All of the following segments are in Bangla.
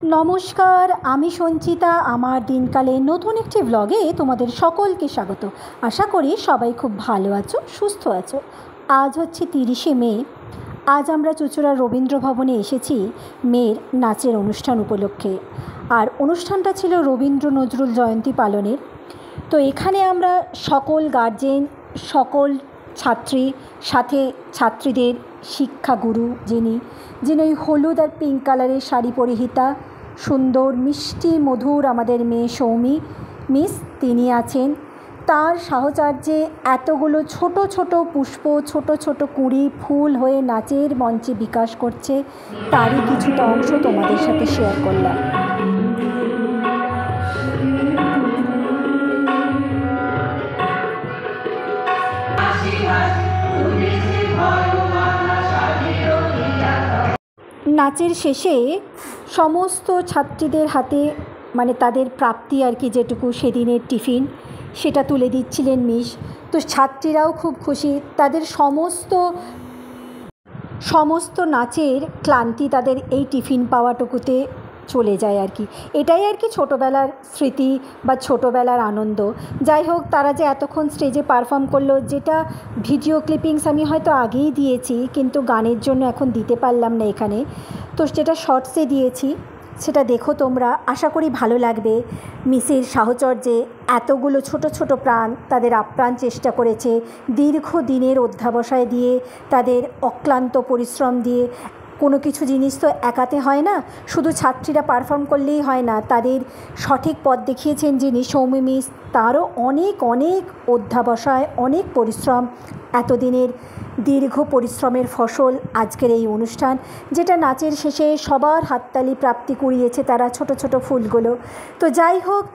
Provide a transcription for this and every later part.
নমস্কার, আমি সঞ্চিতা। আমার দিনকালে নতুন একটি ব্লগে তোমাদের সকলকে স্বাগত। আশা করি সবাই খুব ভালো আছো, সুস্থ আছো। আজ হচ্ছে 30শে মে। আজ আমরা চুঁচুড়া রবীন্দ্র ভবনে এসেছি মেয়ের নাচের অনুষ্ঠান উপলক্ষে। আর অনুষ্ঠানটা ছিল রবীন্দ্র নজরুল জয়ন্তী পালনের। তো এখানে আমরা সকল গার্জেন, সকল ছাত্রী, সাথে ছাত্রীদের শিক্ষাগুরু যিনি ওই হলুদ আর পিঙ্ক কালারের শাড়ি পরিহিতা, সুন্দর মিষ্টি মধুর আমাদের মেয়ে সৌমি মিস, তিনি আছেন। তার সাহচর্যে এতগুলো ছোট ছোট পুষ্প, ছোট ছোট কুঁড়ি ফুল হয়ে নাচের মঞ্চে বিকাশ করছে, তারই কিছুটা অংশ তোমাদের সাথে শেয়ার করলাম। নাচের শেষে সমস্ত ছাত্রীদের হাতে তাদের প্রাপ্তি আর কি, যেটুকু সেদিনের টিফিন, সেটা তুলে দিচ্ছিলেন মিস। তো ছাত্রীরাও খুব খুশি, তাদের সমস্ত নাচের ক্লান্তি তাদের এই টিফিন পাওয়াটুকুতে চলে যায় আর কি। এটাই আর কি ছোটোবেলার স্মৃতি বা ছোটোবেলার আনন্দ। যাই হোক, তারা যে এতক্ষণ স্টেজে পারফর্ম করলো, যেটা ভিডিও ক্লিপিংস আমি হয়তো আগেই দিয়েছি, কিন্তু গানের জন্য এখন দিতে পারলাম না এখানে, তো যেটা শর্টসে দিয়েছি সেটা দেখো তোমরা। আশা করি ভালো লাগবে। মিসের সাহচর্যে এতগুলো ছোট ছোট প্রাণ তাদের আপ্রাণ চেষ্টা করেছে, দীর্ঘদিনের অধ্যাবসায় দিয়ে, তাদের অক্লান্ত পরিশ্রম দিয়ে। কোনো কিছু জিনিস তো একাতে হয় না, শুধু ছাত্রীরা পারফর্ম করলেই হয় না। তাদের সঠিক পথ দেখিয়েছেন যিনি সৌমি মিস, তারও অনেক অনেক অধ্যাবসায়, অনেক পরিশ্রম, এতদিনের দীর্ঘ পরিশ্রমের ফসল আজকের এই অনুষ্ঠান, যেটা নাচের শেষে সবার হাততালি প্রাপ্তি কুড়িয়েছে তারা ছোট ছোট ফুলগুলো। তো যাই হোক,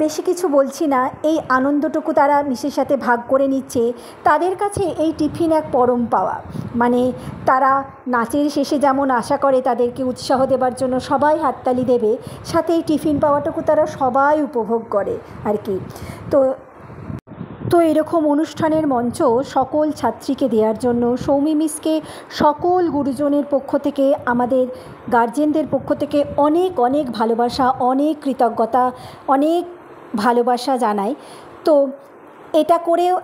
বেশি কিছু বলছি না, এই আনন্দটুকু তারা মিসের সাথে ভাগ করে নিচ্ছে। তাদের কাছে এই টিফিন এক পরম পাওয়া। তারা নাচের শেষে যেমন আশা করে তাদেরকে উৎসাহ দেবার জন্য সবাই হাততালি দেবে, সাথে এই টিফিন পাওয়াটুকু তারা সবাই উপভোগ করে আর কি। তো এরকম অনুষ্ঠানের মঞ্চ সকল ছাত্রীকে দেওয়ার জন্য সৌমি মিসকে সকল গুরুজনের পক্ষ থেকে, আমাদের গার্জেনদের পক্ষ থেকে অনেক অনেক ভালোবাসা, অনেক কৃতজ্ঞতা, অনেক ভালোবাসা জানাই। তো এটা করেও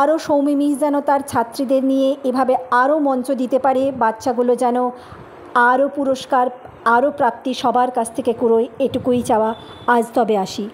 আরও সৌমি মিস যেন তার ছাত্রীদের নিয়ে এভাবে আরও মঞ্চ দিতে পারে, বাচ্চাগুলো যেন আরও পুরস্কার, আরও প্রাপ্তি সবার কাছ থেকে কুড়োয়, এটুকুই চাওয়া। আজ তবে আসি।